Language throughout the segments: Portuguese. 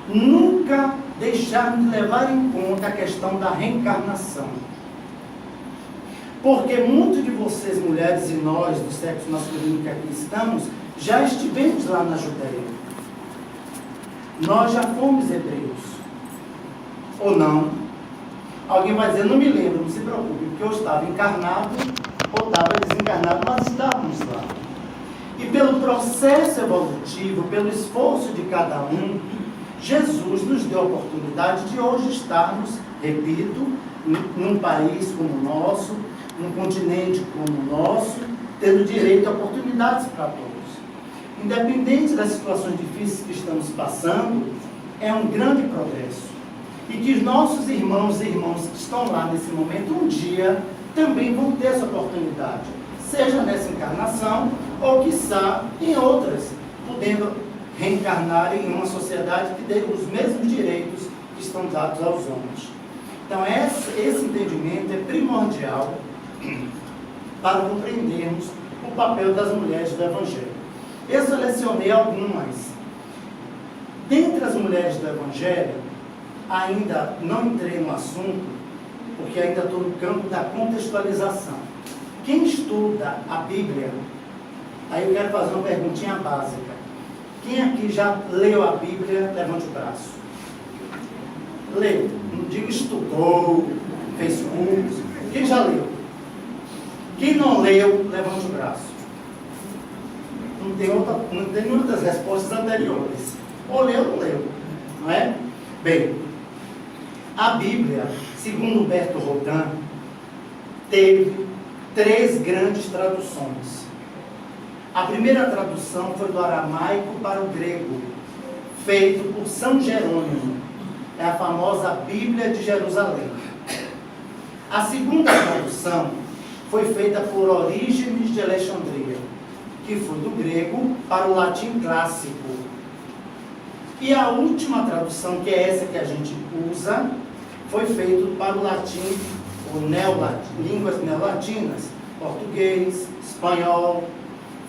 nunca deixarmos de levar em conta a questão da reencarnação. Porque muitos de vocês, mulheres, e nós, do sexo masculino que aqui estamos, já estivemos lá na Judeia. Nós já fomos hebreus. Ou não? Alguém vai dizer, não me lembro, não se preocupe, porque eu estava encarnado ou estava desencarnado, mas estávamos lá. E pelo processo evolutivo, pelo esforço de cada um, Jesus nos deu a oportunidade de hoje estarmos, repito, num país como o nosso, num continente como o nosso, tendo direito a oportunidades para todos. Independente das situações difíceis que estamos passando, é um grande progresso. E que os nossos irmãos e irmãs que estão lá nesse momento, um dia, também vão ter essa oportunidade. Seja nessa encarnação, ou quiçá em outras, podendo reencarnar em uma sociedade que dê os mesmos direitos que estão dados aos homens. Então, esse entendimento é primordial para compreendermos o papel das mulheres do Evangelho. Eu selecionei algumas. Dentre as mulheres do Evangelho, ainda não entrei no assunto, porque ainda estou no campo da contextualização. Quem estuda a Bíblia, aí eu quero fazer uma perguntinha básica. Quem aqui já leu a Bíblia, levante o braço. Leu, não digo estudou, fez curso. Quem já leu? Quem não leu, levante o braço. Não tem nenhuma das respostas anteriores. Ou leu ou não leu, não é? Bem, a Bíblia, segundo Humberto Rodin, teve 3 grandes traduções. A primeira tradução foi do aramaico para o grego, feito por São Jerônimo. É a famosa Bíblia de Jerusalém. A segunda tradução foi feita por Orígenes de Alexandria, que foi do grego para o latim clássico. E a última tradução, que é essa que a gente usa, foi feita para o latim, ou línguas neolatinas, português, espanhol,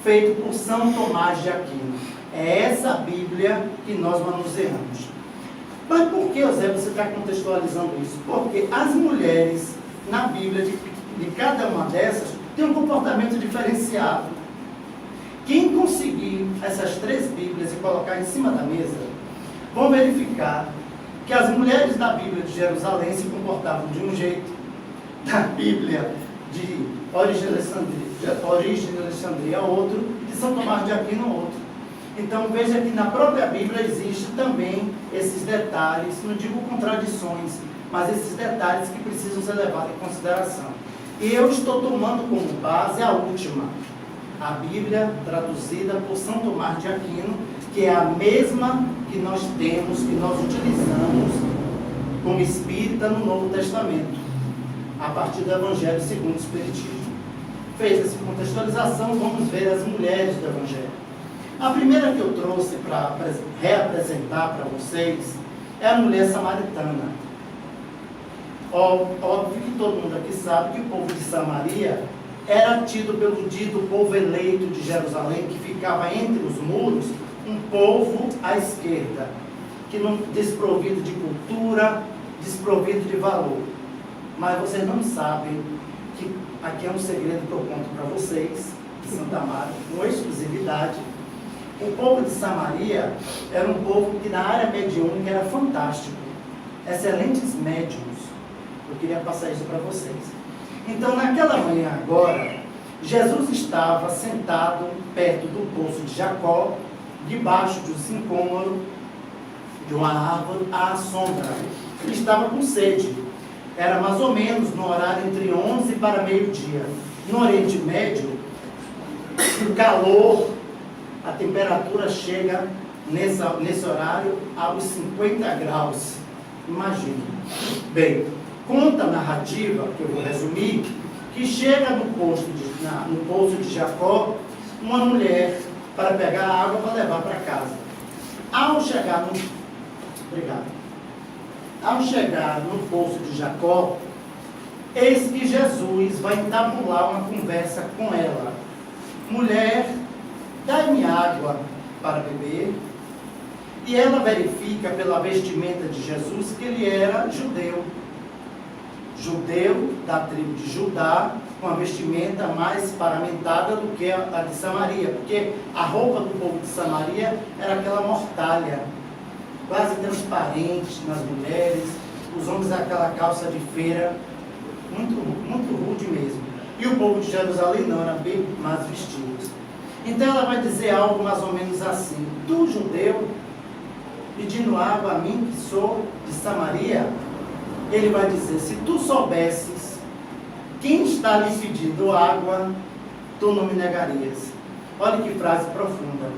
feito por São Tomás de Aquino. É essa a Bíblia que nós manuseamos. Mas por que, José, você está contextualizando isso? Porque as mulheres, na Bíblia, de cada uma dessas, tem um comportamento diferenciado. Quem conseguir essas 3 Bíblias e colocar em cima da mesa, vão verificar que as mulheres da Bíblia de Jerusalém se comportavam de um jeito, da Bíblia de Origem de Alexandria outro, de São Tomás de Aquino outro. Então veja que na própria Bíblia existe também esses detalhes, não digo contradições, mas esses detalhes que precisam ser levados em consideração. E eu estou tomando como base a última, a Bíblia traduzida por São Tomás de Aquino, que é a mesma que nós temos, que nós utilizamos como espírita no Novo Testamento, a partir do Evangelho segundo o Espiritismo. Fez essa contextualização, vamos ver as mulheres do Evangelho. A primeira que eu trouxe para reapresentar para vocês é a mulher samaritana. Óbvio que todo mundo aqui sabe que o povo de Samaria era tido pelo dito povo eleito de Jerusalém, que ficava entre os muros, um povo à esquerda, que não desprovido de cultura, desprovido de valor. Mas vocês não sabem que aqui é um segredo que eu conto para vocês, de Santa Amaro, com exclusividade. O povo de Samaria era um povo que na área mediúnica era fantástico, excelentes médiuns. Eu queria passar isso para vocês. Então, naquela manhã agora, Jesus estava sentado perto do poço de Jacó, debaixo de um sicômoro, de uma árvore, à sombra. Ele estava com sede. Era mais ou menos no horário entre 11 para meio-dia. No Oriente Médio, o calor, a temperatura chega nesse horário aos 50 graus. Imagine. Bem, conta a narrativa, que eu vou resumir, que chega no poço de Jacó uma mulher para pegar a água para levar para casa. Ao chegar no poço de Jacó, eis que Jesus vai entabular uma conversa com ela. Mulher, dai-me água para beber. E ela verifica pela vestimenta de Jesus que ele era judeu. Judeu da tribo de Judá, com a vestimenta mais paramentada do que a de Samaria, porque a roupa do povo de Samaria era aquela mortalha, quase transparente nas mulheres, os homens aquela calça de feira, muito, muito rude mesmo. E o povo de Jerusalém não, era bem mais vestido. Então ela vai dizer algo mais ou menos assim: tu, judeu, pedindo água a mim, que sou de Samaria. Ele vai dizer: se tu soubesses quem está lhe pedindo água, tu não me negarias. Olha que frase profunda.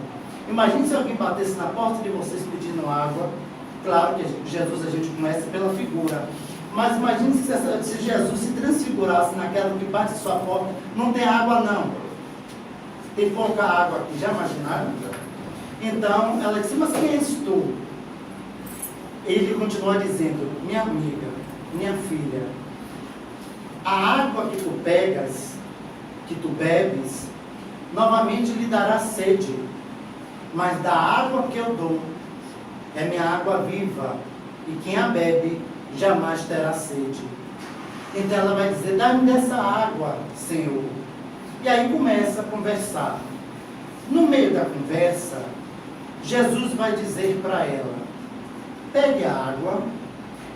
Imagine se alguém batesse na porta de vocês pedindo água. Claro que Jesus a gente conhece pela figura, mas imagine se Jesus se transfigurasse naquela que bate sua porta: não tem água não, tem pouca água aqui. Já imaginaram? Então ela disse: mas quem és tu? Ele continua dizendo: minha amiga, minha filha, a água que tu pegas, que tu bebes, novamente lhe dará sede, mas da água que eu dou é minha água viva, e quem a bebe jamais terá sede. Então ela vai dizer: dá-me dessa água, Senhor. E aí começa a conversar. No meio da conversa, Jesus vai dizer para ela: pegue a água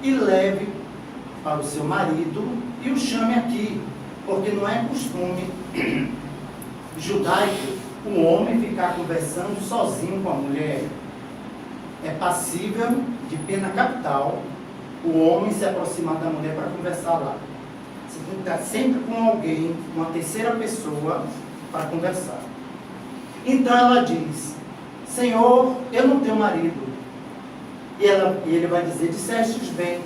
e leve para o seu marido e o chame aqui, porque não é costume judaico o homem ficar conversando sozinho com a mulher. É passível de pena capital o homem se aproximar da mulher para conversar lá. Você tem que estar sempre com alguém, uma terceira pessoa, para conversar. Então ela diz: Senhor, eu não tenho marido. E ele vai dizer: dissestes bem,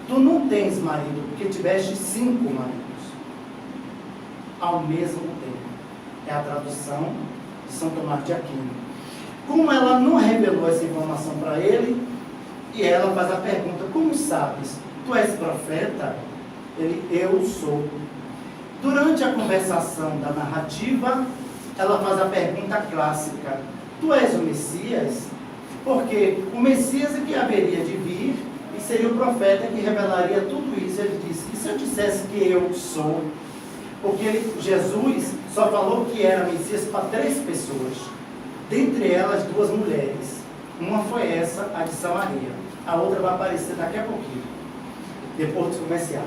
tu não tens marido, porque tiveste 5 maridos ao mesmo tempo. É a tradução de São Tomás de Aquino. Como ela não revelou essa informação para ele, e ela faz a pergunta: como sabes? Tu és profeta? Ele: eu sou. Durante a conversação da narrativa, ela faz a pergunta clássica: tu és o Messias? Porque o Messias é que haveria de vir e seria o profeta que revelaria tudo isso. Ele disse: e se eu dissesse que eu sou? Porque Jesus só falou que era Messias para 3 pessoas, dentre elas 2 mulheres. Uma foi essa, a de Samaria. A outra vai aparecer daqui a pouquinho, depois dos comerciais.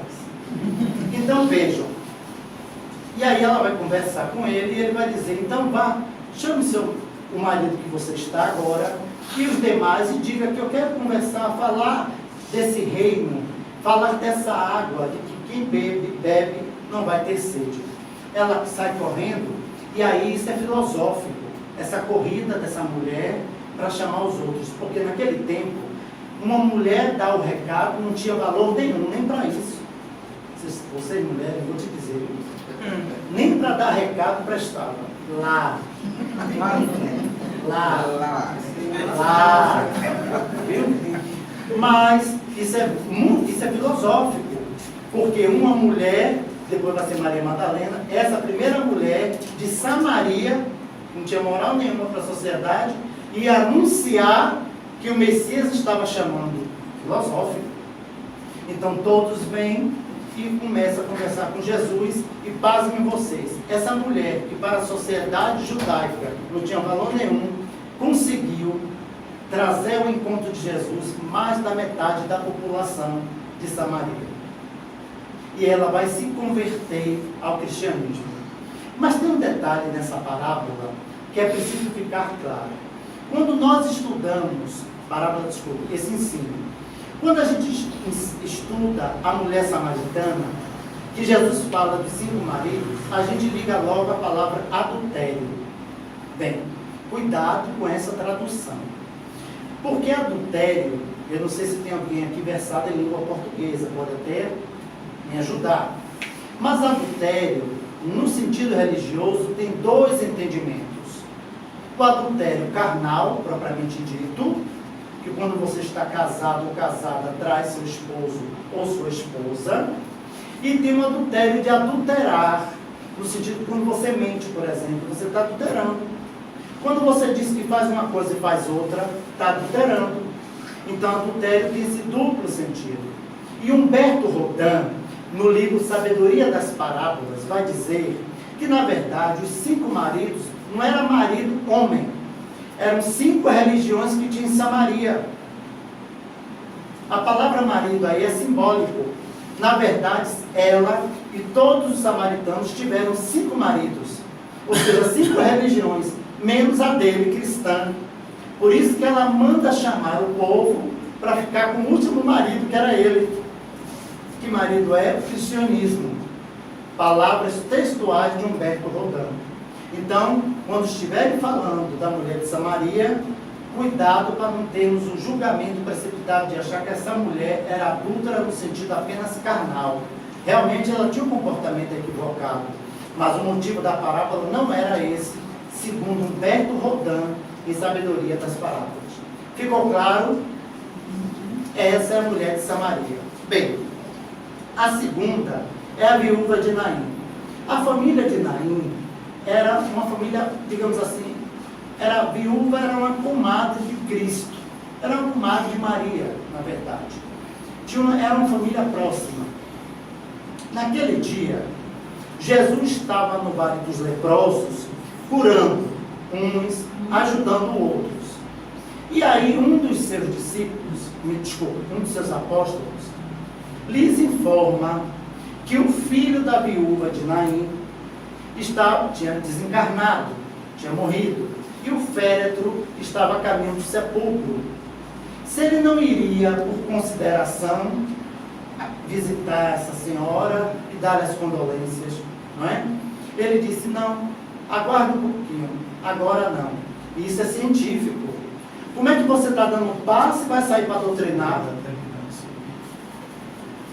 Então vejam. E aí ela vai conversar com ele e ele vai dizer: então vá, chame o marido que você está agora e os demais e diga que eu quero conversar, falar desse reino, falar dessa água, de que quem bebe não vai ter sede. Ela sai correndo, e aí isso é filosófico, essa corrida dessa mulher para chamar os outros, porque naquele tempo uma mulher dar o recado não tinha valor nenhum, nem para isso. Vocês mulheres, eu vou te dizer, nem para dar recado prestava. Lá, viu? Mas isso é filosófico, porque uma mulher, depois vai ser Maria Madalena, essa primeira mulher de Samaria, não tinha moral nenhuma para a sociedade, ia anunciar que o Messias estava chamando. Filosófico. Então todos vêm e começam a conversar com Jesus, e pasmem vocês, essa mulher que para a sociedade judaica não tinha valor nenhum, conseguiu trazer ao encontro de Jesus mais da metade da população de Samaria. E ela vai se converter ao cristianismo. Mas tem um detalhe nessa parábola que é preciso ficar claro. Quando nós estudamos esse ensino, quando a gente estuda a mulher samaritana, que Jesus fala dos 5 maridos, a gente liga logo a palavra adultério. Bem, cuidado com essa tradução. Porque adultério, eu não sei se tem alguém aqui versado em língua portuguesa, pode até me ajudar. Mas adultério, no sentido religioso, tem 2 entendimentos. O adultério carnal, propriamente dito, que quando você está casado ou casada, traz seu esposo ou sua esposa. E tem o adultério de adulterar, no sentido quando você mente, por exemplo, você está adulterando. Quando você diz que faz uma coisa e faz outra, está adulterando. Então, adultério tem esse duplo sentido. E Humberto Rodin, no livro Sabedoria das Parábolas, vai dizer que, na verdade, os 5 maridos não era marido homem. Eram 5 religiões que tinha em Samaria. A palavra marido aí é simbólico. Na verdade, ela e todos os samaritanos tiveram 5 maridos. Ou seja, 5 religiões, menos a dele, cristã. Por isso que ela manda chamar o povo para ficar com o último marido, que era ele. Que marido é? O cristianismo. Palavras textuais de Humberto Rodin. Então, quando estiverem falando da mulher de Samaria, cuidado para não termos um julgamento precipitado de achar que essa mulher era adúltera no sentido apenas carnal. Realmente ela tinha um comportamento equivocado, mas o motivo da parábola não era esse, segundo Humberto Rodin, em Sabedoria das Parábolas. Ficou claro? Essa é a mulher de Samaria. Bem, a segunda é a viúva de Naim. A família de Naim era uma família, digamos assim, era viúva, era uma comadre de Cristo. Era uma comadre de Maria, na verdade. Era uma família próxima. Naquele dia, Jesus estava no Vale dos Leprosos, curando uns, ajudando outros. E aí um dos seus discípulos, um dos seus apóstolos, lhes informa que o filho da viúva de Naim tinha desencarnado, tinha morrido, e o féretro estava a caminho do sepulcro. Se ele não iria, por consideração, visitar essa senhora e dar as condolências, não é? Ele disse, não, aguarde um pouquinho, agora não. Isso é científico. Como é que você está dando um passo e vai sair para doutrinar?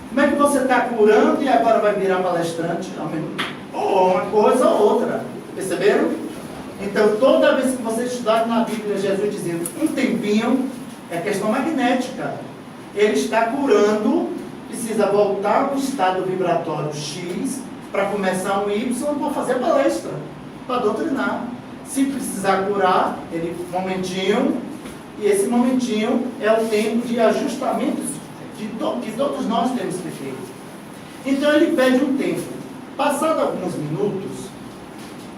Como é que você está curando e agora vai virar palestrante? Ou uma coisa ou outra. Perceberam? Então, toda vez que você estudar na Bíblia, Jesus dizendo um tempinho, é questão magnética. Ele está curando, precisa voltar ao estado vibratório X para começar um Y para fazer palestra, para doutrinar. Se precisar curar, ele momentinho, e esse momentinho é o tempo de ajustamentos que todos nós temos que ter. Então ele pede um tempo. Passado alguns minutos,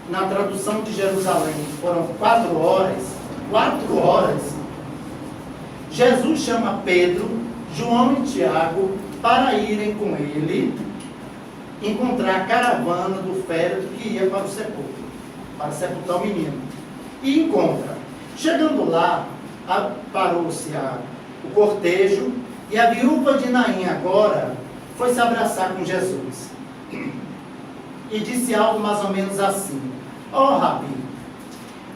na tradução de Jerusalém, foram 4 horas, Jesus chama Pedro, João e Tiago para irem com ele encontrar a caravana do féretro que ia para o sepulcro, para sepultar o menino. E encontra. Chegando lá, parou-se o cortejo e a viúva de Naim agora foi se abraçar com Jesus. E disse algo mais ou menos assim: ó Rabi,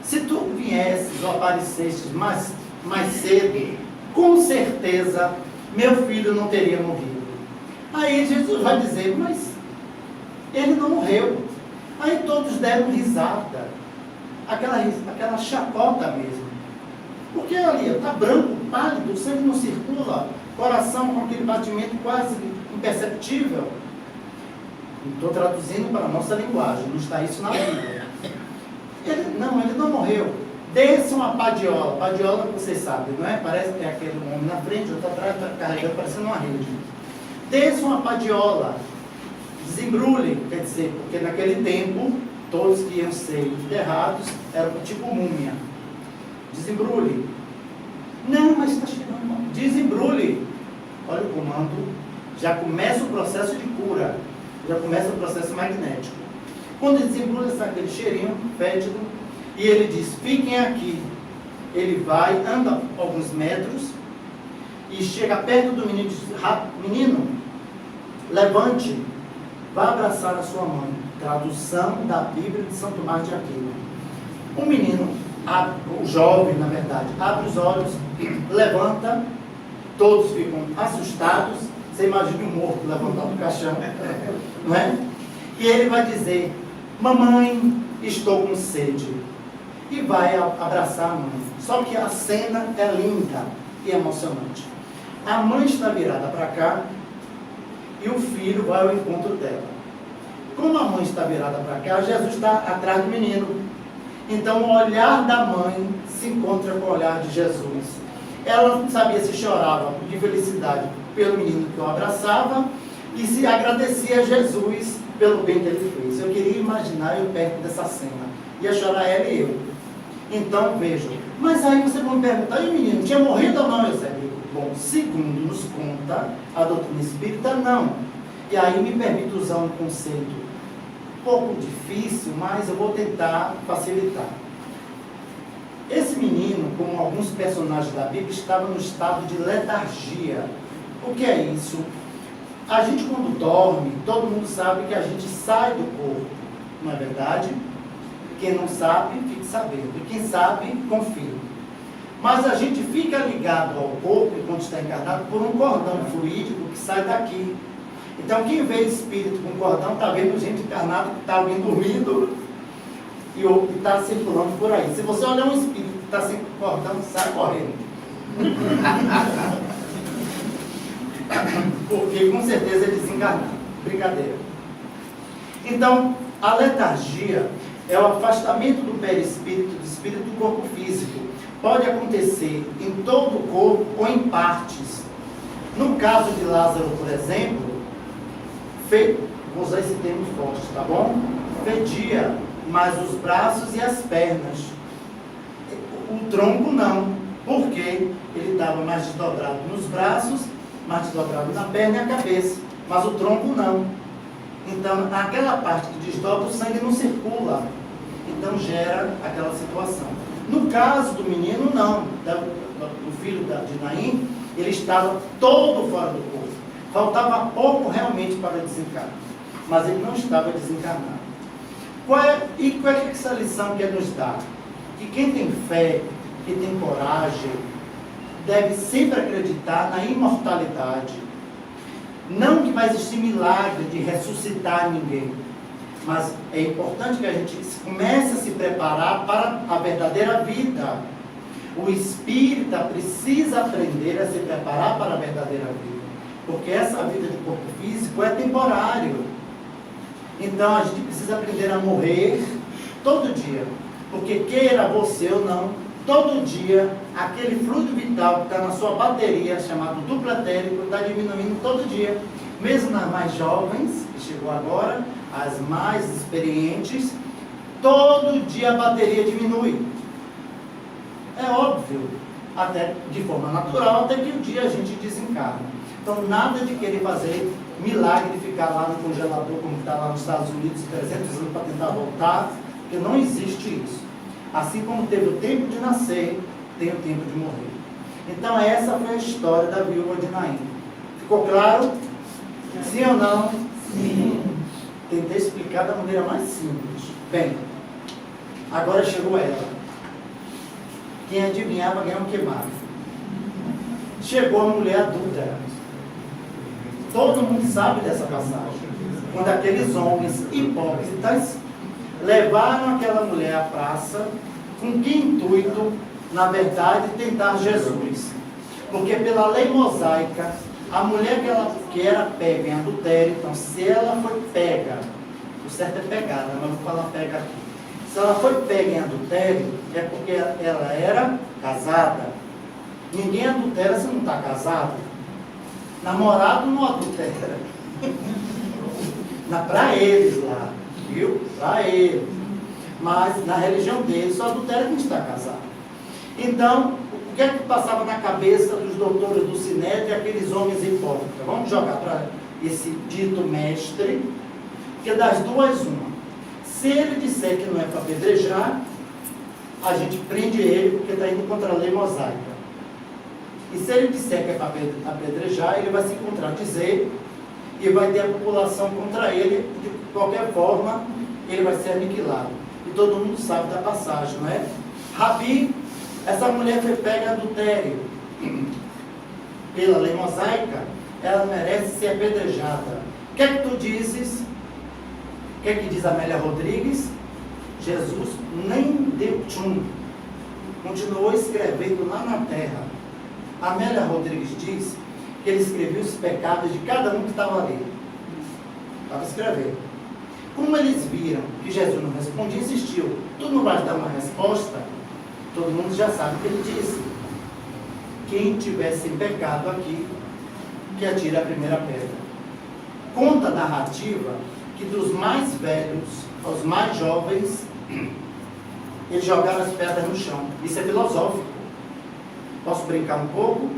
se tu viesses ou aparecesses mais cedo, com certeza meu filho não teria morrido. Aí Jesus vai dizer, mas ele não morreu. Aí todos deram risada, aquela chacota mesmo. Porque ali está branco, pálido, o sangue não circula, coração com aquele batimento quase imperceptível. Estou traduzindo para a nossa linguagem, não está isso na Bíblia. Ele não morreu. Desce uma padiola. Padiola, vocês sabem, não é? Parece que é aquele homem na frente, outro atrás, carregando, parecendo uma rede. Desce uma padiola. Desembrulhem, quer dizer, porque naquele tempo, todos que iam ser enterrados eram tipo múmia. Desembrulhe. Não, mas está chegando. Desembrulhe. Olha o comando. Já começa o processo de cura. Já começa o processo magnético. Quando desembrulha, sai aquele cheirinho fétido. E ele diz, fiquem aqui. Ele vai, anda alguns metros. E chega perto do menino e diz, menino, levante. Vá abraçar a sua mãe. Tradução da Bíblia de São Tomás de Aquino. O menino, o jovem, na verdade, abre os olhos, levanta, todos ficam assustados. Você imagina um morto levantando do caixão, não é? E ele vai dizer, mamãe, estou com sede. E vai abraçar a mãe. Só que a cena é linda e emocionante. A mãe está virada para cá e o filho vai ao encontro dela. Como a mãe está virada para cá, Jesus está atrás do menino. Então o olhar da mãe se encontra com o olhar de Jesus. Ela não sabia se chorava de felicidade pelo menino que o abraçava e se agradecia a Jesus pelo bem que ele fez. Eu queria imaginar eu perto dessa cena. Ia chorar ela e eu. Então, vejam. Mas aí você vai me perguntar, e o menino tinha morrido ou não, Eusébio? Bom, segundo nos conta a doutrina espírita, não. E aí me permite usar um conceito um pouco difícil, mas eu vou tentar facilitar. Esse menino, como alguns personagens da Bíblia, estava no estado de letargia. O que é isso? A gente, quando dorme, todo mundo sabe que a gente sai do corpo, não é verdade? Quem não sabe, fique sabendo. E quem sabe, confirme. Mas a gente fica ligado ao corpo, quando está encarnado, por um cordão fluídico que sai daqui. Então, quem vê espírito com cordão, está vendo gente encarnada que está alguém dormindo e está circulando por aí. Se você olhar um espírito que está sem cordão, sai correndo. Porque com certeza ele desencarnou. Brincadeira. Então, a letargia é o afastamento do perispírito, do espírito do corpo físico. Pode acontecer em todo o corpo ou em partes. No caso de Lázaro, por exemplo, vou usar esse termo forte, tá bom? Fedia mais os braços e as pernas. O tronco não, porque ele estava mais desdobrado nos braços, mais desdobrado na perna e a cabeça, mas o tronco não. Então, naquela parte que desdobra, o sangue não circula. Então, gera aquela situação. No caso do menino, não. Do filho de Naim, ele estava todo fora do corpo. Faltava pouco realmente para desencarnar. Mas ele não estava desencarnado. Qual é essa lição que ele nos dá? Que quem tem fé, que tem coragem, deve sempre acreditar na imortalidade. Não que vai existir milagre de ressuscitar ninguém, mas é importante que a gente comece a se preparar para a verdadeira vida. O espírita precisa aprender a se preparar para a verdadeira vida, porque essa vida de corpo físico é temporário. Então a gente precisa aprender a morrer todo dia, porque queira você ou não, todo dia aquele fluido vital que está na sua bateria, chamado duplo etérico, está diminuindo todo dia. Mesmo nas mais jovens, que chegou agora, as mais experientes, todo dia a bateria diminui. É óbvio, até de forma natural, até que um dia a gente desencarna. Então nada de querer fazer milagre de ficar lá no congelador, como está lá nos Estados Unidos, 300 anos para tentar voltar, porque não existe isso. Assim como teve o tempo de nascer, tem o tempo de morrer. Então essa foi a história da viúva de Naim. Ficou claro? Sim ou não? Sim. Tentei explicar da maneira mais simples. Bem, agora chegou ela. Quem adivinhava ganhar um queimado. Chegou a mulher adúltera. Todo mundo sabe dessa passagem. Quando aqueles homens hipócritas levaram aquela mulher à praça, com que intuito, na verdade, tentar Jesus. Porque pela lei mosaica, a mulher que era pega em adultério, então se ela foi pega, o certo é pegada, mas vou falar pega aqui. Se ela foi pega em adultério, é porque ela era casada. Ninguém adultera se não está casado. Namorado não adultera. Para eles lá, viu? Para eles. Mas na religião deles só adultera quem está casado. Então, o que é que passava na cabeça dos doutores do Sinédrio e aqueles homens hipócritas? Vamos jogar para esse dito mestre, que das duas uma. Se ele disser que não é para apedrejar, a gente prende ele porque está indo contra a lei mosaica. E se ele disser que é para apedrejar, ele vai se contradizer e vai ter a população contra ele. De qualquer forma, ele vai ser aniquilado. E todo mundo sabe da passagem, não é? Rabi, essa mulher foi pega em adultério. Pela lei mosaica, ela merece ser apedrejada. O que é que tu dizes? O que é que diz Amélia Rodrigues? Jesus nem deu tchum. Continuou escrevendo lá na terra. Amélia Rodrigues diz que ele escreveu os pecados de cada um que estava ali. Estava escrevendo. Como eles viram que Jesus não respondia, insistiu. Tu não vais dar uma resposta? Todo mundo já sabe o que ele disse. quem tiver sem pecado aqui, que atire a primeira pedra. Conta a narrativa que dos mais velhos aos mais jovens, eles jogaram as pedras no chão. Isso é filosófico. Posso brincar um pouco?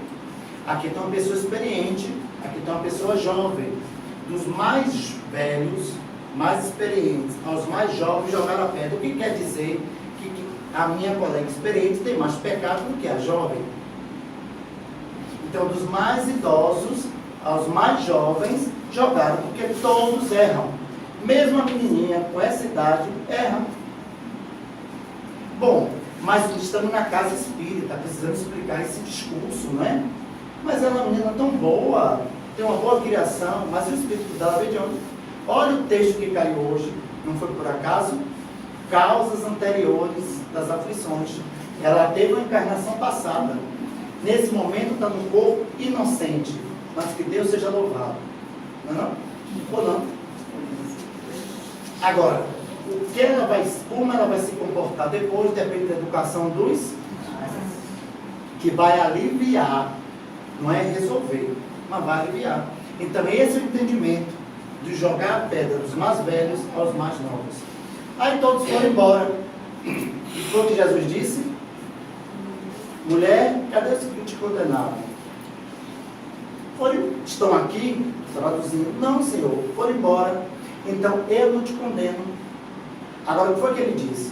Aqui tem uma pessoa experiente, aqui tem uma pessoa jovem. Dos mais velhos, mais experientes, aos mais jovens, jogaram a pedra. O que quer dizer que a minha colega experiente tem mais pecado do que a jovem? Então, dos mais idosos aos mais jovens, jogaram, porque todos erram. Mesmo a menininha com essa idade erra. Bom, mas estamos na casa espírita, precisamos explicar esse discurso, não é? Mas ela é uma menina tão boa, tem uma boa criação, mas o espírito dela veio de onde? Olha o texto que caiu hoje, não foi por acaso? Causas anteriores das aflições. Ela teve uma encarnação passada. Nesse momento está no corpo inocente, mas que Deus seja louvado. Não é não? Ou não? Agora, como ela vai se comportar depois, depende da educação dos que vai aliviar, não é resolver, mas vai aliviar. Então esse é o entendimento de jogar a pedra dos mais velhos aos mais novos. Aí todos foram embora. E foi o que Jesus disse: mulher, cadê os que te condenavam? Estão aqui, traduzindo, não, Senhor, foram embora. Então eu não te condeno. Agora, o que foi que ele disse?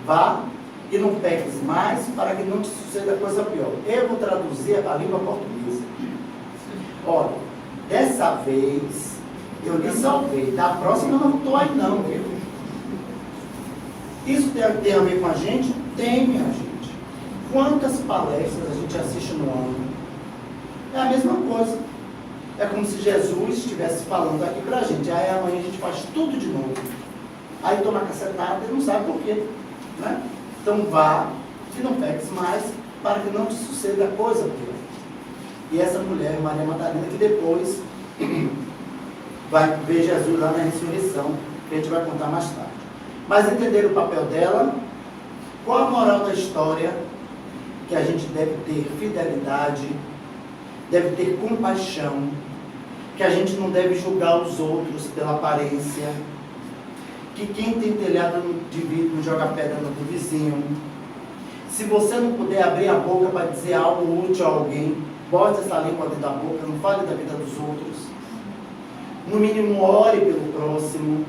Vá e não peques mais, para que não te suceda coisa pior. Eu vou traduzir a língua portuguesa. Olha, dessa vez eu lhe salvei. Da próxima eu não estou aí não, viu? Isso tem a ver com a gente? Tem, minha gente. Quantas palestras a gente assiste no ano? É a mesma coisa. É como se Jesus estivesse falando aqui pra gente. Aí amanhã a gente faz tudo de novo. Aí toma cacetada e não sabe por quê. Né? Então vá e não peques mais, para que não te suceda coisa pior. E essa mulher, Maria Madalena, que depois vai ver Jesus lá na ressurreição, que a gente vai contar mais tarde. Mas entender o papel dela, qual a moral da história? Que a gente deve ter fidelidade, deve ter compaixão, que a gente não deve julgar os outros pela aparência, que quem tem telhado de vidro não joga pedra no do vizinho. Se você não puder abrir a boca para dizer algo útil a alguém, bote essa língua dentro da boca, não fale da vida dos outros. No mínimo, ore pelo próximo.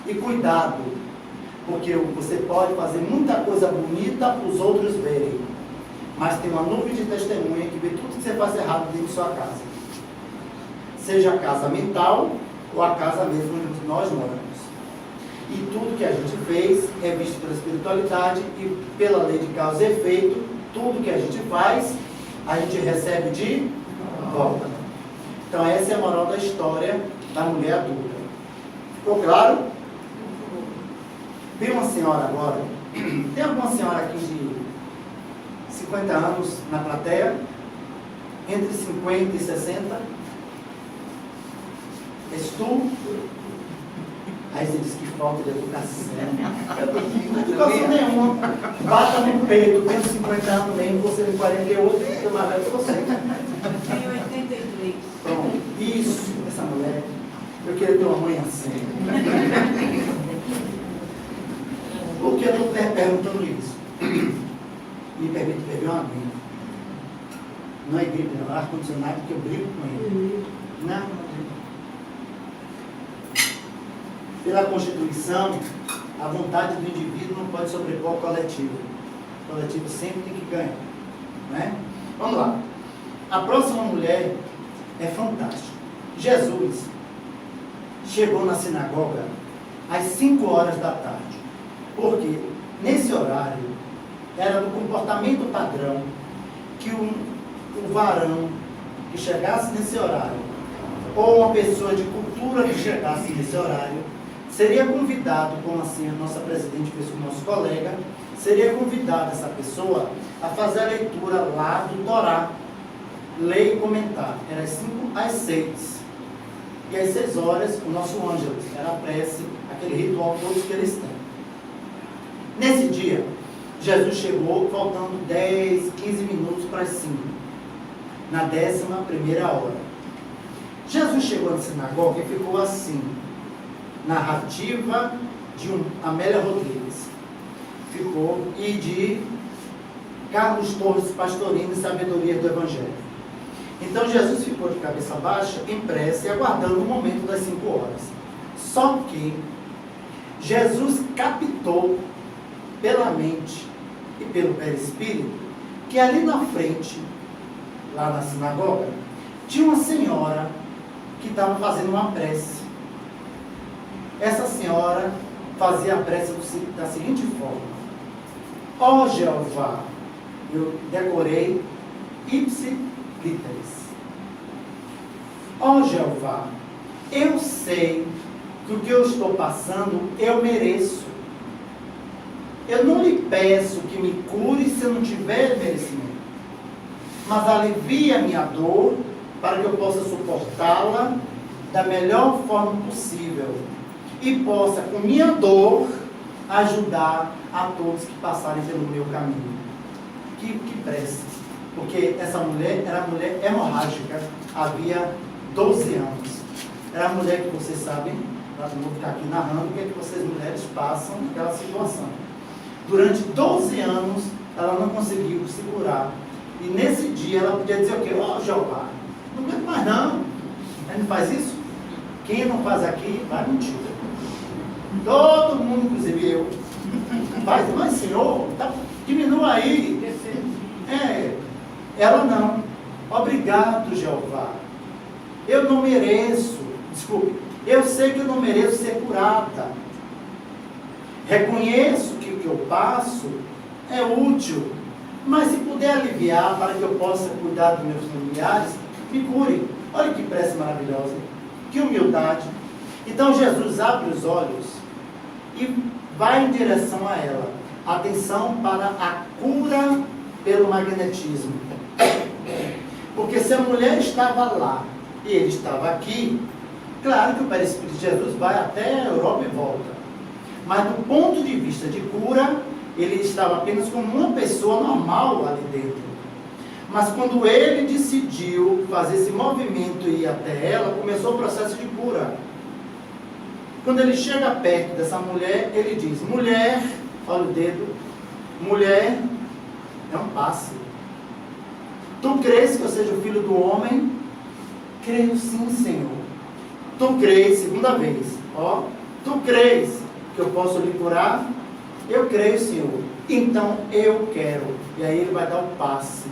E cuidado, porque você pode fazer muita coisa bonita para os outros verem, mas tem uma nuvem de testemunha que vê tudo que você faz errado dentro de sua casa. Seja a casa mental ou a casa mesmo onde nós moramos. E tudo que a gente fez é visto pela espiritualidade e pela lei de causa e efeito. Tudo que a gente faz, a gente recebe de volta. Então essa é a moral da história da mulher adulta. Ficou claro? Tem uma senhora agora. Tem alguma senhora aqui de 50 anos na plateia? Entre 50 e 60? És tu? Aí você diz que falta de educação. Educação nenhuma. Bata no peito, tenho 50 anos mesmo, você tem 48, eu mais velho que você. Tenho 83. Pronto. Isso, essa mulher. Eu queria ter uma mãe assim. Por que eu estou perguntando isso? Me permite beber uma aguinha. Não é gripe, não. É ar-condicionado, porque eu brigo com ele. Não. Pela Constituição, a vontade do indivíduo não pode sobrepor ao coletivo. O coletivo sempre tem que ganhar. Né? Vamos lá. A próxima mulher é fantástica. Jesus chegou na sinagoga às 5 horas da tarde. Porque nesse horário era do comportamento padrão que o varão que chegasse nesse horário, ou uma pessoa de cultura que chegasse nesse horário, seria convidado, como assim a nossa presidente fez com o nosso colega, seria convidada essa pessoa a fazer a leitura lá do Torá, ler e comentar. Era às 5 às 6. E às 6 horas, o nosso ângelus, era a prece, aquele ritual todos que eles têm. Nesse dia, Jesus chegou faltando 10, 15 minutos para as 5. na 11ª hora. Jesus chegou na sinagoga e ficou assim. Narrativa de Amélia Rodrigues. Ficou, e de Carlos Torres Pastorino, Sabedoria do Evangelho. Então Jesus ficou de cabeça baixa, em prece, aguardando o momento das 5 horas. Só que Jesus captou pela mente e pelo perispírito que ali na frente, lá na sinagoga, tinha uma senhora que estava fazendo uma prece. Essa senhora fazia a prece da seguinte forma: ó Jeová, eu decorei ipsi literis. Ó Jeová, eu sei que o que eu estou passando eu mereço. Eu não lhe peço que me cure se eu não tiver merecimento, mas alivie a minha dor para que eu possa suportá-la da melhor forma possível e possa, com minha dor, ajudar a todos que passarem pelo meu caminho. Que prece! Porque essa mulher era mulher hemorrágica, havia 12 anos. Era a mulher que vocês sabem, para não ficar aqui narrando, o que é que vocês mulheres passam naquela situação. Durante 12 anos, ela não conseguiu segurar. E nesse dia, ela podia dizer o quê? Ó, Jeová, não aguento mais não. Ele não faz isso? Quem não faz aqui, vai mentir. Todo mundo, inclusive eu. Faz, mas Senhor, diminua aí. Ela não. Obrigado, Jeová. Eu não mereço, desculpe, eu sei que eu não mereço ser curada. Reconheço que o que eu passo é útil, mas se puder aliviar para que eu possa cuidar dos meus familiares, me cure. Olha que prece maravilhosa, que humildade. Então Jesus abre os olhos e vai em direção a ela. Atenção para a cura pelo magnetismo. Porque se a mulher estava lá e ele estava aqui, claro que o perispírito de Jesus vai até a Europa e volta. Mas do ponto de vista de cura, ele estava apenas como uma pessoa normal ali dentro. Mas quando ele decidiu fazer esse movimento e ir até ela, começou o processo de cura. Quando ele chega perto dessa mulher, ele diz: mulher, olha o dedo, mulher é um passe. Tu crês que eu seja o filho do homem? Creio sim, Senhor. Tu crês, segunda vez, ó, tu crês que eu posso lhe curar? Eu creio, Senhor. Então eu quero. E aí ele vai dar o passe.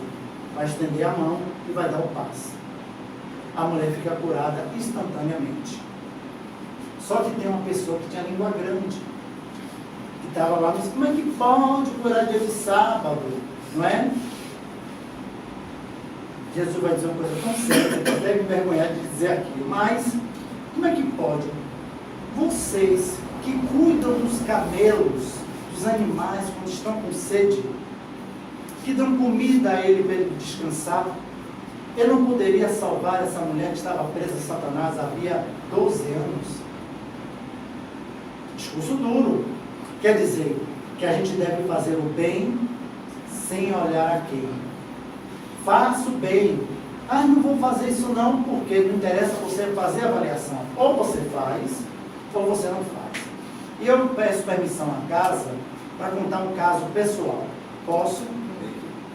Vai estender a mão e vai dar o passe. A mulher fica curada instantaneamente. Só que tem uma pessoa que tinha língua grande, que estava lá, mas como é que pode curar dia de sábado? Não é? Jesus vai dizer uma coisa tão séria, que eu até me envergonhar de dizer aquilo, mas como é que pode? Vocês que cuidam dos camelos, dos animais, quando estão com sede, que dão comida a ele para ele descansar, ele não poderia salvar essa mulher que estava presa a Satanás havia 12 anos? Discurso duro. Quer dizer que a gente deve fazer o bem sem olhar a quem. Faça o bem. Ah, não vou fazer isso não, porque não interessa você fazer a avaliação. Ou você faz, ou você não faz. E eu peço permissão à casa para contar um caso pessoal. Posso?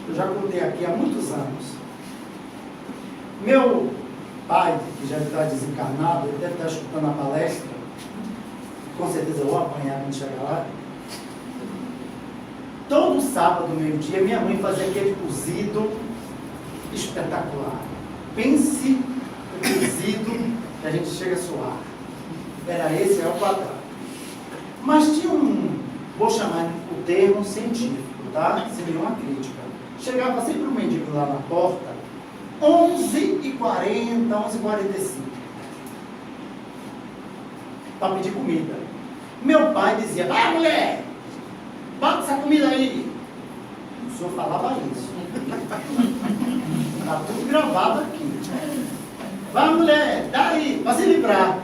Eu já contei aqui há muitos anos. Meu pai, que já está desencarnado, ele deve estar escutando a palestra. Com certeza eu vou apanhar quando chegar lá. Todo sábado, meio-dia, minha mãe fazia aquele cozido espetacular. Pense no cozido que a gente chega a suar. Era esse, é o quadrado. Mas tinha vou chamar o termo científico, tá? Sem nenhuma crítica. Chegava sempre um mendigo lá na porta, 11h40, 11h45, para pedir comida. Meu pai dizia: vai, mulher, bota essa comida aí. O senhor falava isso. Está tudo gravado aqui. Vai, mulher, dá aí, para se livrar.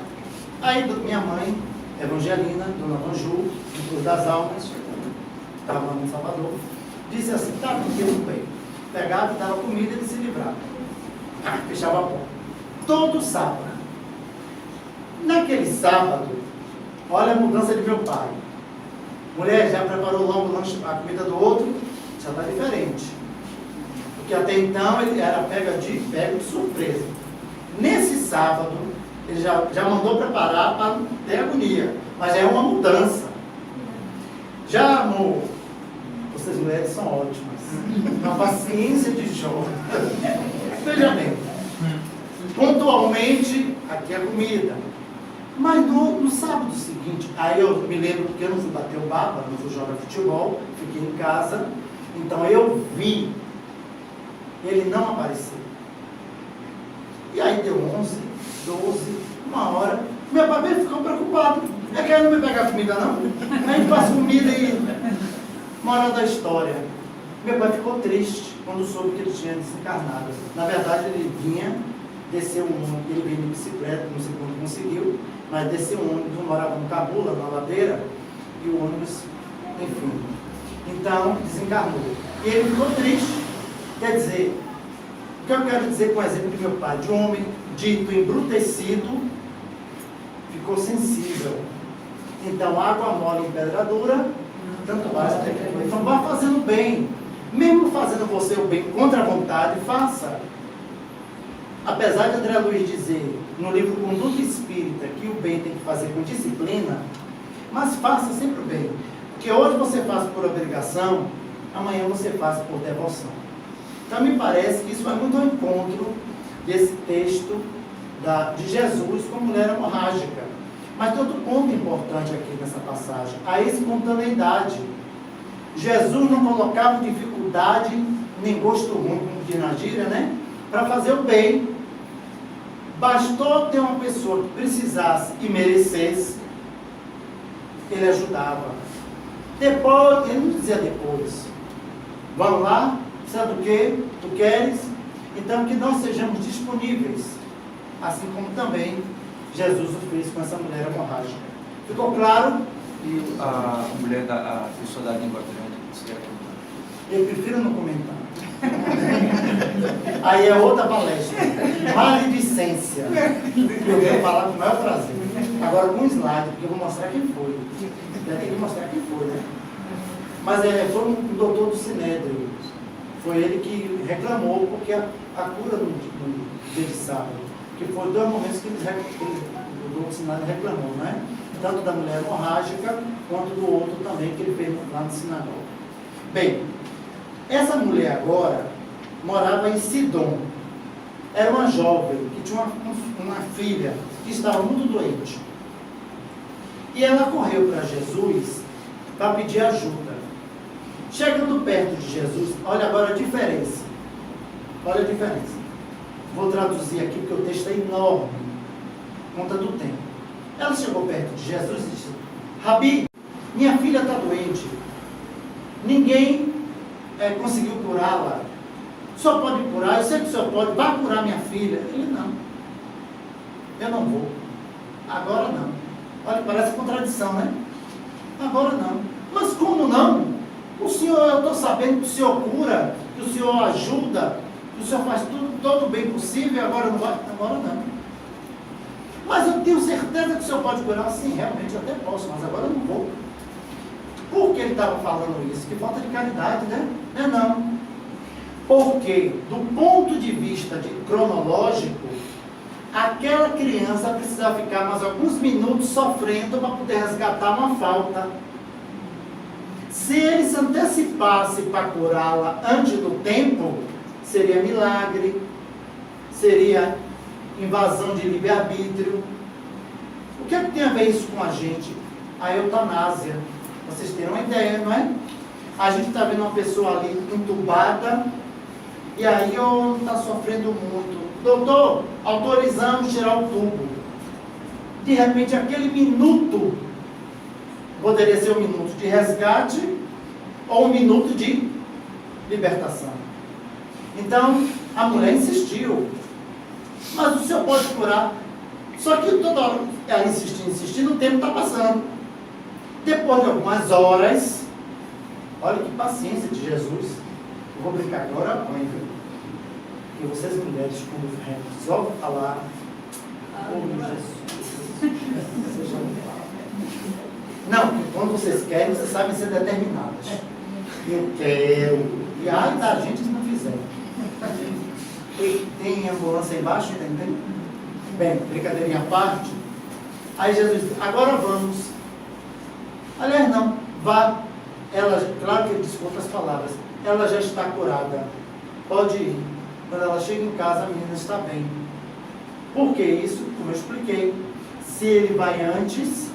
Aí minha mãe, Evangelina, Dona Vanju, do Cruz das Almas, estava lá no Salvador, disse assim: tá, tudo bem. Pegava e dava comida e ele se livrava. fechava a porta. Todo sábado. Naquele sábado, olha a mudança de meu pai. Mulher, já preparou logo o lanche, a comida do outro? Já está diferente. Porque até então ele era pego de surpresa. Nesse sábado, ele já mandou preparar para não ter agonia. Mas é uma mudança. Já, amor, vocês mulheres são ótimas. Uma paciência de Jó. Veja bem. Pontualmente, aqui é a comida. Mas no sábado seguinte, aí eu me lembro porque eu não fui bater o baba, não fui jogar futebol, fiquei em casa. Então eu vi, ele não apareceu. E aí deu 11, 12, 1 hora. Meu pai ficou preocupado. É que ele não me pegar comida não? Aí passa comida e... Moral da história. Meu pai ficou triste quando soube que ele tinha desencarnado. Na verdade ele vinha, desceu um ônibus, ele veio de bicicleta, não sei como conseguiu, mas desceu um ônibus, morava no Cabula, na ladeira, e o ônibus, enfim. Então, desencarnou. E ele ficou triste. Quer dizer, o que eu quero dizer com o exemplo de meu pai? De um homem dito embrutecido, ficou sensível. Então, água mole em pedra dura, tanto faz até que... Então, vá fazendo bem. Mesmo fazendo você o bem contra a vontade, faça. Apesar de André Luiz dizer no livro Conduta Espírita que o bem tem que fazer com disciplina, mas faça sempre o bem. Porque hoje você faz por obrigação, amanhã você faz por devoção. Então me parece que isso vai muito ao encontro desse texto de Jesus com a mulher hemorrágica. Mas tem outro ponto importante aqui nessa passagem, a espontaneidade. Jesus não colocava dificuldade, nem gosto ruim, como diz na gíria, né? Para fazer o bem. Bastou ter uma pessoa que precisasse e merecesse, ele ajudava. Depois, ele não dizia depois. Vamos lá? Precisa do quê? Tu queres? Então que nós sejamos disponíveis. Assim como também Jesus o fez com essa mulher hemorrágica. Ficou claro? E a mulher, a pessoa da língua grande, você quer comentar? Eu prefiro não comentar. Aí é outra palestra. Maledicência. Eu vou falar com o maior prazer. Agora com um slide, porque eu vou mostrar quem foi. Já tem que mostrar quem foi, né? Mas foi um doutor do Sinédrio. Foi ele que reclamou, porque a cura no dia de sábado, que foi 2 momentos que o doutor do Sinédrio reclamou, né? Tanto da mulher hemorrágica, quanto do outro também, que ele fez lá no sinagoga. Bem, essa mulher agora morava em Sidom. Era uma jovem que tinha uma filha que estava muito doente. E ela correu para Jesus para pedir ajuda. Chegando perto de Jesus, olha agora a diferença. Olha a diferença. Vou traduzir aqui porque o texto é enorme. Conta do tempo. Ela chegou perto de Jesus e disse: Rabi, minha filha está doente. Ninguém conseguiu curá-la. O senhor pode curar? Eu sei que o senhor pode. Vai curar minha filha? Ele: não. Eu não vou. Agora não. Olha, parece contradição, né? Agora não. Mas como não? O senhor, eu estou sabendo que o senhor cura, que o senhor ajuda, que o senhor faz todo o bem possível, e agora não vai? Agora não. Mas eu tenho certeza que o senhor pode curar. Sim, realmente eu até posso, mas agora eu não vou. Por que ele estava falando isso? Que falta de caridade, né? Não. Porque, do ponto de vista cronológico, aquela criança precisava ficar mais alguns minutos sofrendo para poder resgatar uma falta. Se ele se antecipasse para curá-la antes do tempo, seria milagre, seria invasão de livre-arbítrio. O que é que tem a ver isso com a gente? A eutanásia. Vocês terem uma ideia, não é? A gente está vendo uma pessoa ali entubada, e aí está sofrendo muito. Doutor, autorizamos tirar o tubo. De repente, aquele minuto poderia ser um minuto de resgate ou um minuto de libertação. Então, a mulher insistiu. Mas o senhor pode curar. Só que toda hora ela insistindo, o tempo está passando. Depois de algumas horas, olha que paciência de Jesus. Eu vou brincar agora, apanho. E vocês mulheres, quando resolvem falar, vocês já não falam. Não, porque quando vocês querem, vocês sabem ser determinadas. Eu quero. E ai da gente se não fizer. E tem ambulância embaixo, entendeu? Bem, brincadeirinha à parte. Aí Jesus diz, agora vamos. Aliás, não, vá. Ela, claro que ele disse com outras palavras, ela já está curada. Pode ir. Quando ela chega em casa, a menina está bem. Por que isso? Como eu expliquei. Se ele vai antes,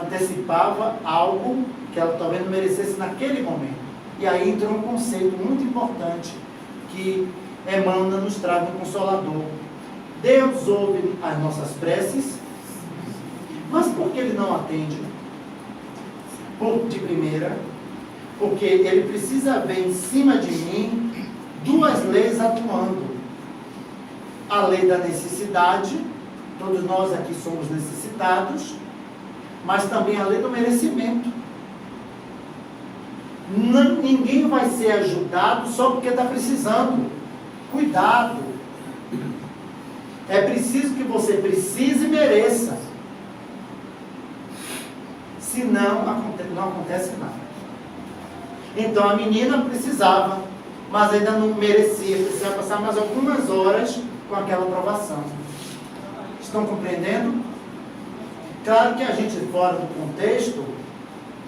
antecipava algo que ela talvez não merecesse naquele momento. E aí entrou um conceito muito importante que Emmanuel nos traz no Consolador. Deus ouve as nossas preces, mas por que Ele não atende? De primeira, porque Ele precisa ver em cima de mim duas leis atuando. A lei da necessidade, todos nós aqui somos necessitados, mas também a lei do merecimento. Ninguém vai ser ajudado só porque está precisando. Cuidado. É preciso que você precise e mereça. Senão não acontece nada. Então a menina precisava, mas ainda não merecia. Precisava passar mais algumas horas com aquela aprovação. Estão compreendendo? Claro que a gente fora do contexto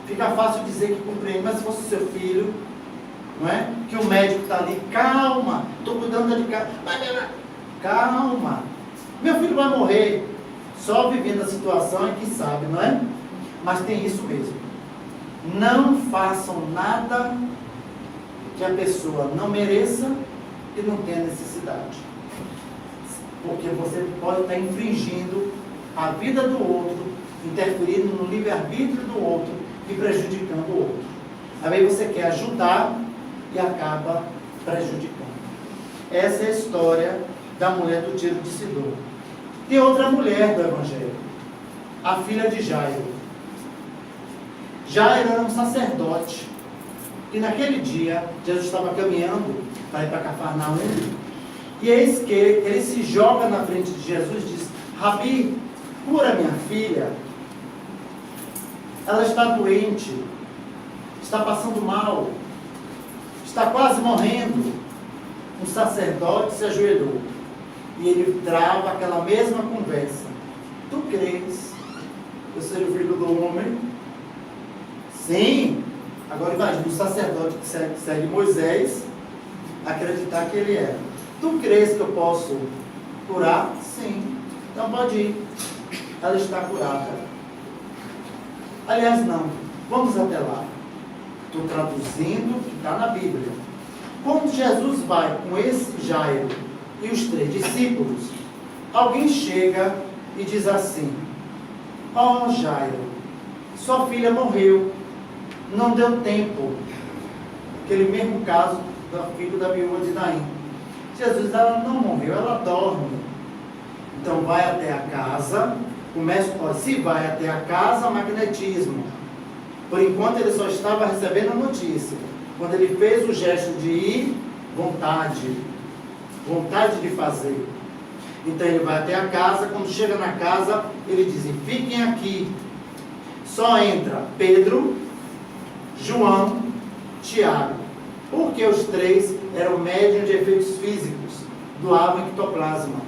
fica fácil dizer que compreende, mas se fosse seu filho, não é? Que o médico está ali, calma, estou cuidando de casa. Calma, meu filho vai morrer. Só vivendo a situação é que sabe, não é? Mas tem isso mesmo. Não façam nada que a pessoa não mereça e não tenha necessidade. Porque você pode estar infringindo a vida do outro, interferindo no livre-arbítrio do outro e prejudicando o outro. Aí você quer ajudar e acaba prejudicando. Essa é a história da mulher do tiro de Sidom. Tem outra mulher do Evangelho, a filha de Jairo. Jairo era um sacerdote. E naquele dia, Jesus estava caminhando para ir para Cafarnaum. E eis que ele se joga na frente de Jesus e diz, Rabi, cura minha filha. Ela está doente, está passando mal, está quase morrendo. Um sacerdote se ajoelhou e ele trava aquela mesma conversa. Tu crês que eu seja o filho do homem? Sim. Agora imagina um sacerdote que segue Moisés acreditar que ele é. Tu crês que eu posso curar? Sim. Então pode ir. Ela está curada. Aliás, não. Vamos até lá. Estou traduzindo o que está na Bíblia. Quando Jesus vai com esse Jairo e os 3 discípulos, alguém chega e diz assim, ó Jairo, sua filha morreu, não deu tempo. Aquele mesmo caso do filho da viúva de Naim. Jesus, ela não morreu, ela dorme. Então vai até a casa, se vai até a casa, magnetismo. Por enquanto ele só estava recebendo a notícia. Quando ele fez o gesto de ir, vontade de fazer. Então ele vai até a casa, quando chega na casa, ele diz, fiquem aqui. Só entra Pedro, João, Tiago. Porque os 3 eram médiuns de efeitos físicos, doavam ectoplasma.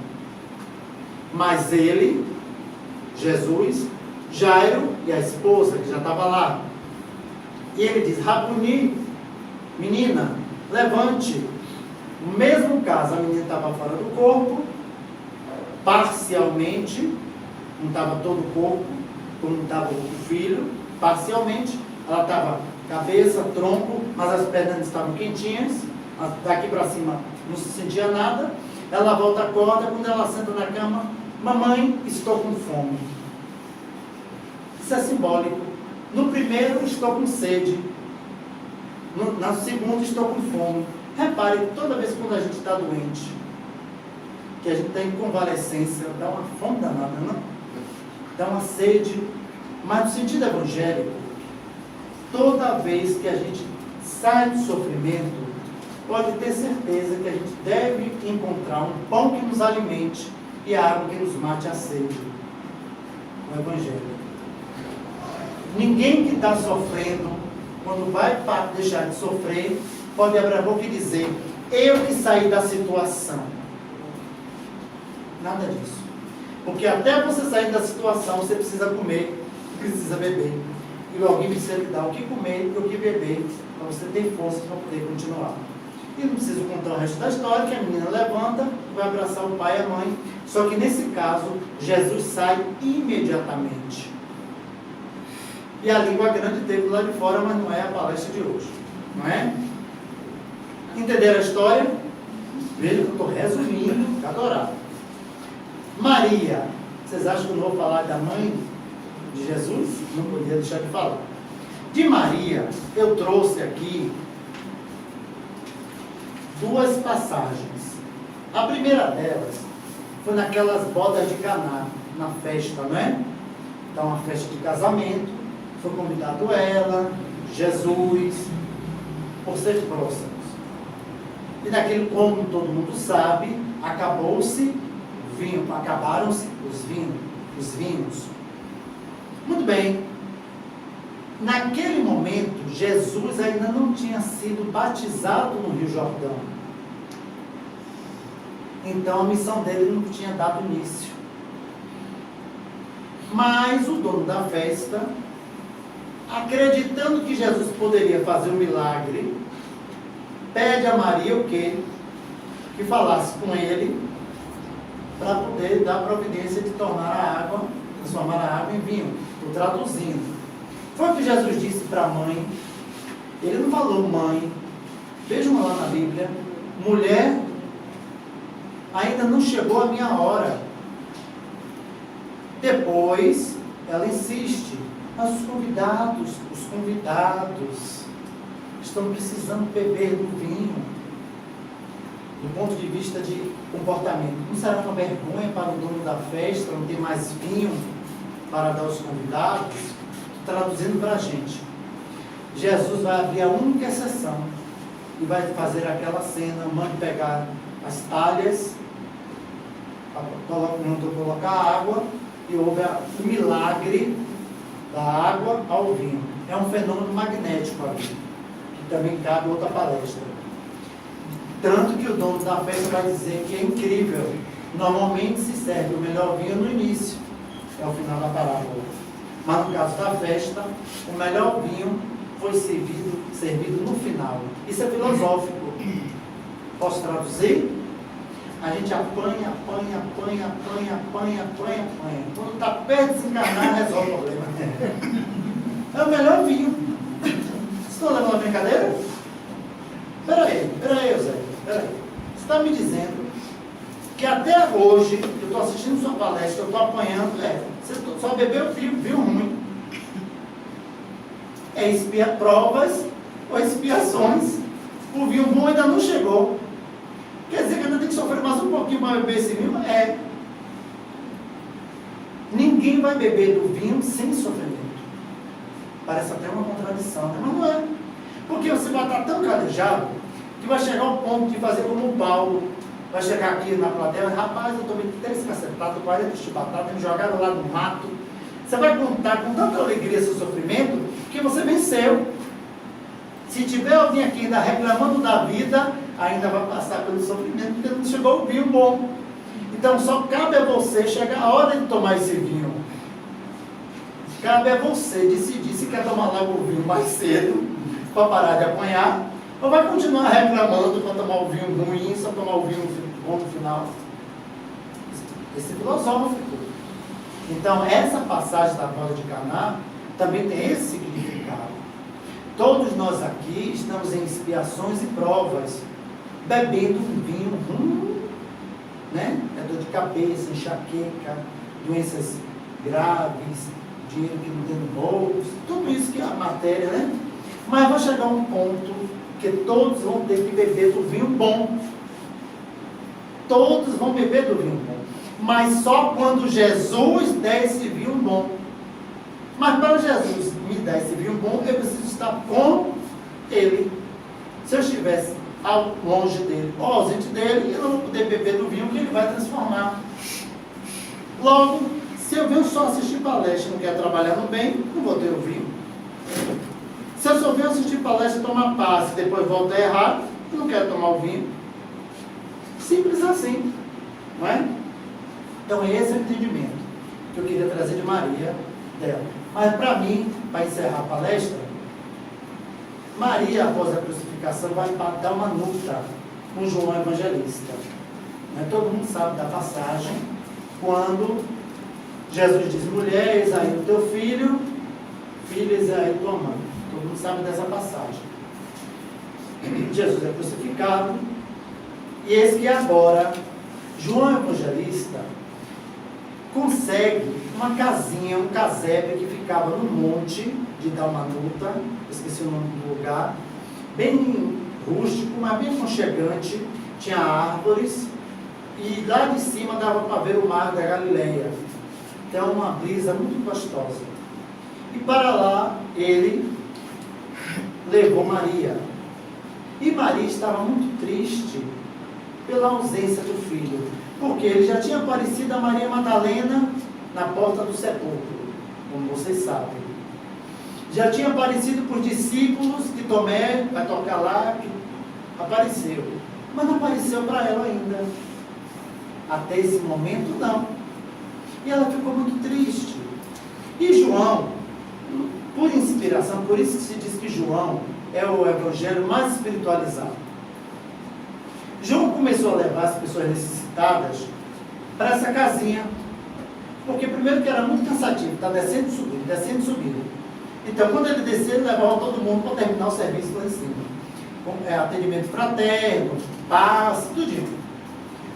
Mas ele, Jesus, Jairo e a esposa, que já estava lá. E ele diz, Rabuni, menina, levante. No mesmo caso, a menina estava fora do corpo, parcialmente, não estava todo o corpo, como estava o filho, parcialmente, ela estava cabeça, tronco, mas as pernas estavam quentinhas, daqui para cima não se sentia nada. Ela volta, acorda, quando ela senta na cama, mamãe, estou com fome. Isso é simbólico. No primeiro, estou com sede. No segundo, estou com fome. Repare, toda vez quando a gente está doente, que a gente está em convalescência, dá uma fome danada, não? Dá uma sede. Mas no sentido evangélico, toda vez que a gente sai do sofrimento, pode ter certeza que a gente deve encontrar um pão que nos alimente e água que nos mate a sede. O Evangelho. Ninguém que está sofrendo, quando vai deixar de sofrer, pode abrir a boca e dizer: eu que saí da situação. Nada disso. Porque até você sair da situação, você precisa comer, precisa beber. E alguém precisa lhe dar o que comer e o que beber, para você ter força para poder continuar. E não preciso contar o resto da história, que a menina levanta, vai abraçar o pai e a mãe. Só que nesse caso, Jesus sai imediatamente. E a língua grande teve lá de fora, mas não é a palestra de hoje. Não é? Entenderam a história? Veja que eu estou resumindo, adorável. Maria, vocês acham que eu não vou falar da mãe de Jesus? Não podia deixar de falar. De Maria, eu trouxe aqui duas passagens. A primeira delas foi naquelas bodas de Caná, na festa, não é? Então, uma festa de casamento, foi convidado ela, Jesus, por ser próximos. E naquele, como todo mundo sabe, acabaram-se os vinhos. Muito bem. Naquele momento, Jesus ainda não tinha sido batizado no Rio Jordão. Então a missão dele não tinha dado início. Mas o dono da festa, acreditando que Jesus poderia fazer um milagre, pede a Maria o quê? Que falasse com ele para poder dar providência de tornar a água, transformar a água em vinho. Estou traduzindo. Foi o que Jesus disse para a mãe. Ele não falou mãe. Vejam lá na Bíblia. Mulher, ainda não chegou a minha hora. Depois, ela insiste. Mas os convidados estão precisando beber do vinho. Do ponto de vista de comportamento. Não será uma vergonha para o dono da festa não ter mais vinho para dar aos convidados? Traduzindo para a gente, Jesus vai abrir a única exceção e vai fazer aquela cena, mãe pegar as talhas, colocar água, e houve o milagre da água ao vinho. É um fenômeno magnético ali, que também cabe outra palestra. Tanto que o dono da festa vai dizer que é incrível. Normalmente se serve o melhor vinho no início, é o final da parábola. Mas no caso da festa, o melhor vinho foi servido no final. Isso é filosófico. Posso traduzir? A gente apanha. Quando está perto de desencarnar, resolve o problema. É o melhor vinho. Vocês estão levando a brincadeira? Peraí, Eusébio. Você está me dizendo que até hoje, eu estou assistindo sua palestra, eu estou apanhando, você só bebeu vinho ruim. Provas ou expiações. O vinho bom ainda não chegou. Quer dizer que ainda tem que sofrer mais um pouquinho para beber esse vinho? Ninguém vai beber do vinho sem sofrimento. Parece até uma contradição, né? Mas não é. Porque você vai estar tão calejado que vai chegar ao ponto de fazer como o Paulo. Vai chegar aqui na plateia, rapaz, eu tomei 3 cacetadas, 40 chibatadas, me jogaram lá no mato. Você vai contar com tanta alegria seu sofrimento, que você venceu. Se tiver alguém aqui ainda reclamando da vida, ainda vai passar pelo sofrimento, porque não chegou o vinho bom. Então só cabe a você chegar a hora de tomar esse vinho. Cabe a você decidir se quer tomar logo o vinho mais cedo, para parar de apanhar, ou vai continuar reclamando para tomar o vinho ruim, só tomar o vinho bom no final. Esse é filosófico. Então, essa passagem da boda de Caná também tem esse significado. Todos nós aqui estamos em expiações e provas, bebendo um vinho ruim, né? É dor de cabeça, enxaqueca, doenças graves, dinheiro que não tem no bolso, tudo isso que é a matéria, né? Mas vai chegar um ponto que todos vão ter que beber do vinho bom. Todos vão beber do vinho bom. Mas só quando Jesus der esse vinho bom. Mas para Jesus me dar esse vinho bom, eu preciso estar com Ele. Se eu estivesse longe dele ou ausente dele, eu não vou poder beber do vinho que ele vai transformar. Logo, se eu venho só assistir palestra e não quero trabalhar no bem, não vou ter o vinho. Se eu só venho assistir palestra e tomar passe e depois volto a errar, eu não quero tomar o vinho. Simples assim, não é? Então esse é o entendimento que eu queria trazer de Maria, dela. Mas para mim, para encerrar a palestra, Maria, após a crucificação, vai dar uma nuta com João Evangelista. Né? Todo mundo sabe da passagem, quando Jesus diz: mulher, eis aí o teu filho, filha, eis aí tua mãe. Todo mundo sabe dessa passagem. Jesus é crucificado, e eis que agora João Evangelista consegue uma casinha, um casebre que ficava no monte de Dalmanuta, esqueci o nome do lugar, bem rústico, mas bem aconchegante, tinha árvores, e lá de cima dava para ver o mar da Galileia. Então uma brisa muito gostosa. E para lá ele levou Maria. E Maria estava muito triste pela ausência do filho, porque ele já tinha aparecido a Maria Madalena na porta do sepulcro, como vocês sabem. Já tinha aparecido por discípulos de Tomé, vai tocar lá, que apareceu. Mas não apareceu para ela ainda. Até esse momento, não. E ela ficou muito triste. E João, por inspiração, por isso que se diz que João é o evangelho mais espiritualizado. João começou a levar as pessoas necessitadas para essa casinha. Porque primeiro que era muito cansativo, está descendo e subindo, descendo e subindo. Então quando ele descia, ele levava todo mundo para terminar o serviço lá em cima. Atendimento fraterno, paz, tudinho.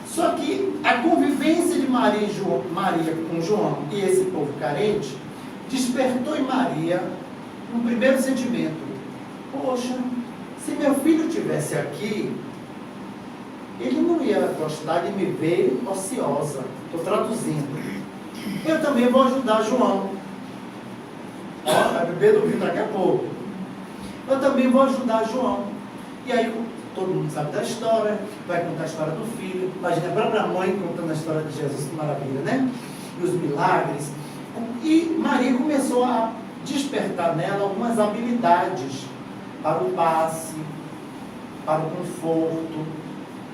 Só que a convivência de Maria com João e esse povo carente despertou em Maria um primeiro sentimento: poxa, se meu filho estivesse aqui, ele não ia gostar de me ver ociosa. Estou traduzindo. Eu também vou ajudar João. Ó, vai beber do vinho daqui a pouco. Eu também vou ajudar João. E aí, todo mundo sabe da história, vai contar a história do filho. Imagina a própria mãe contando a história de Jesus, que maravilha, né? E os milagres. E Maria começou a despertar nela algumas habilidades para o passe, para o conforto,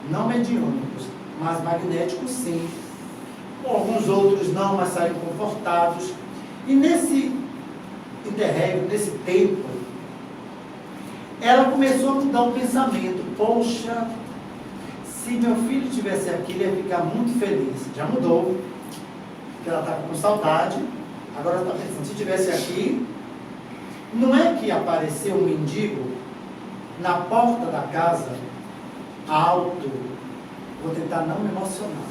não mediúnicos, mas magnéticos sim. Alguns outros não, mas saíram confortados. E nesse interregno, nesse tempo, ela começou a mudar o pensamento: poxa, se meu filho estivesse aqui, ele ia ficar muito feliz. Já mudou, porque ela estava com saudade. Agora ela está pensando: se estivesse aqui, não é que apareceu um mendigo na porta da casa, alto, vou tentar não me emocionar,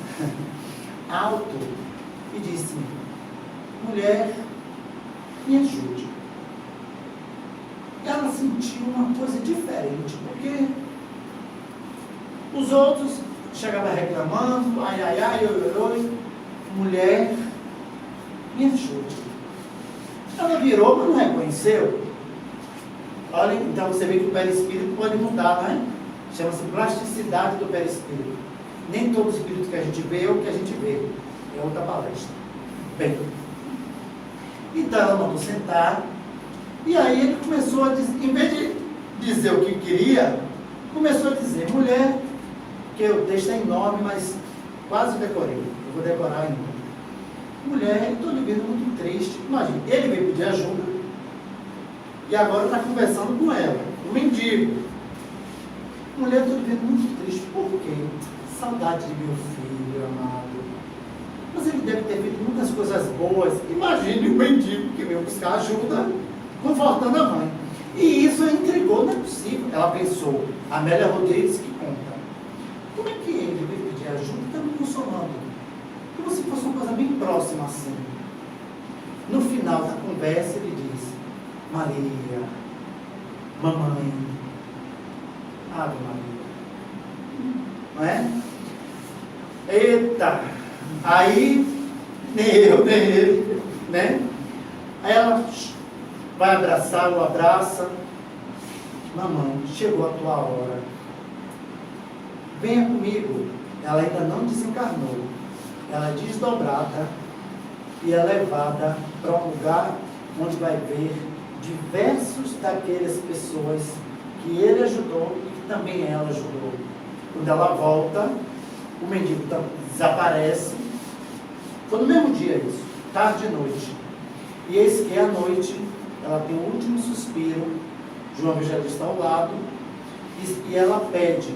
alto, e disse: mulher, me ajude. Ela sentiu uma coisa diferente, porque os outros chegavam reclamando: ai, ai, ai, oi, oi, oi, mulher, me ajude. Ela virou, mas não reconheceu. Olha, então você vê que o perispírito pode mudar, não é? Chama-se plasticidade do perispírito. Nem todo espírito que a gente vê é o que a gente vê. É outra palestra. Bem, então ela mandou sentar. E aí ele começou a dizer, em vez de dizer o que queria, começou a dizer: mulher, que o texto é enorme, mas quase decorei. Eu vou decorar ainda. Mulher, eu estou lhe vendo muito triste. Imagina, ele veio pedir ajuda e agora está conversando com ela, o mendigo. Mulher, eu estou lhe vendo muito triste. Por quê? Saudade de meu filho amado. Mas ele deve ter feito muitas coisas boas. Imagine o mendigo que veio buscar ajuda, confortando a mãe. E isso a intrigou, não é possível. Ela pensou, Amélia Rodrigues que conta: como é que ele veio pedir ajuda e está me consolando? Como se fosse uma coisa bem próxima assim. No final da conversa ele disse: Maria, mamãe, Ave Maria. Não é? Eita! Aí, nem eu, nem ele, né? Aí ela vai abraçar, o abraça: mamãe, chegou a tua hora. venha comigo. Ela ainda não desencarnou. Ela é desdobrada e é levada para um lugar onde vai ver diversos daquelas pessoas que ele ajudou e que também ela ajudou. Quando ela volta, o mendigo desaparece. Foi no mesmo dia isso, tarde e noite. E eis que à noite, ela tem o último suspiro, João Evangelista ao lado, e ela pede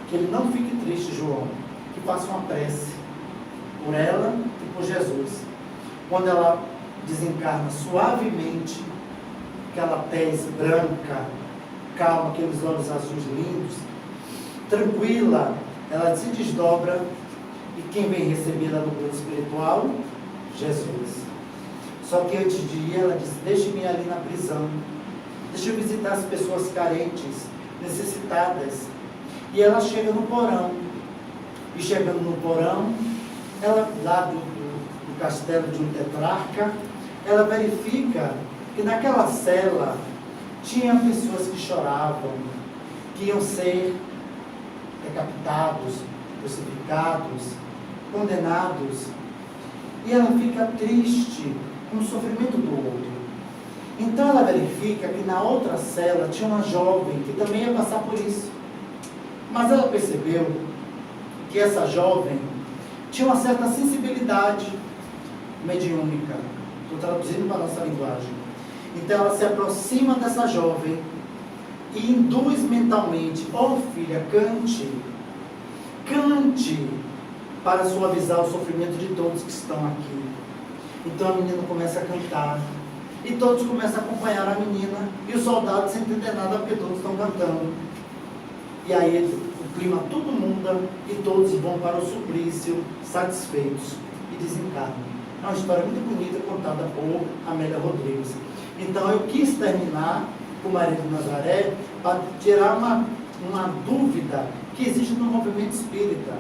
que ele não fique triste, João, que faça uma prece por ela e por Jesus. Quando ela desencarna suavemente, aquela tez branca, calma, aqueles olhos azuis lindos, tranquila, ela se desdobra, e quem vem recebê-la no plano espiritual? Jesus. Só que antes de ir, ela disse: deixe-me ir ali na prisão, deixe eu visitar as pessoas carentes, necessitadas. E ela chega no porão, e chegando no porão, ela, lá do castelo de um tetrarca, ela verifica que naquela cela tinha pessoas que choravam, que iam ser decapitados, crucificados, condenados. E ela fica triste com o sofrimento do outro. Então ela verifica que na outra cela tinha uma jovem que também ia passar por isso. Mas ela percebeu que essa jovem tinha uma certa sensibilidade mediúnica. Estou traduzindo para a nossa linguagem. Então ela se aproxima dessa jovem e induz mentalmente: ó filha, cante, cante, para suavizar o sofrimento de todos que estão aqui. Então a menina começa a cantar, e todos começam a acompanhar a menina, e os soldados sem entender nada, porque todos estão cantando. E aí o clima tudo muda, e todos vão para o suplício, satisfeitos, e desencarnam. É uma história muito bonita, contada por Amélia Rodrigues. Então eu quis terminar com Maria de Nazaré, para tirar uma dúvida que existe no movimento espírita,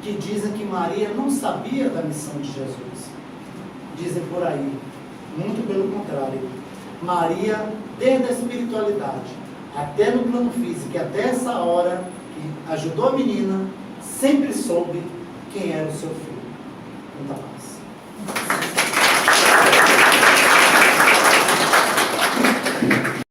que dizem que Maria não sabia da missão de Jesus. Dizem por aí, muito pelo contrário. Maria, desde a espiritualidade, até no plano físico, e até essa hora, que ajudou a menina, sempre soube quem era o seu filho. Muita paz.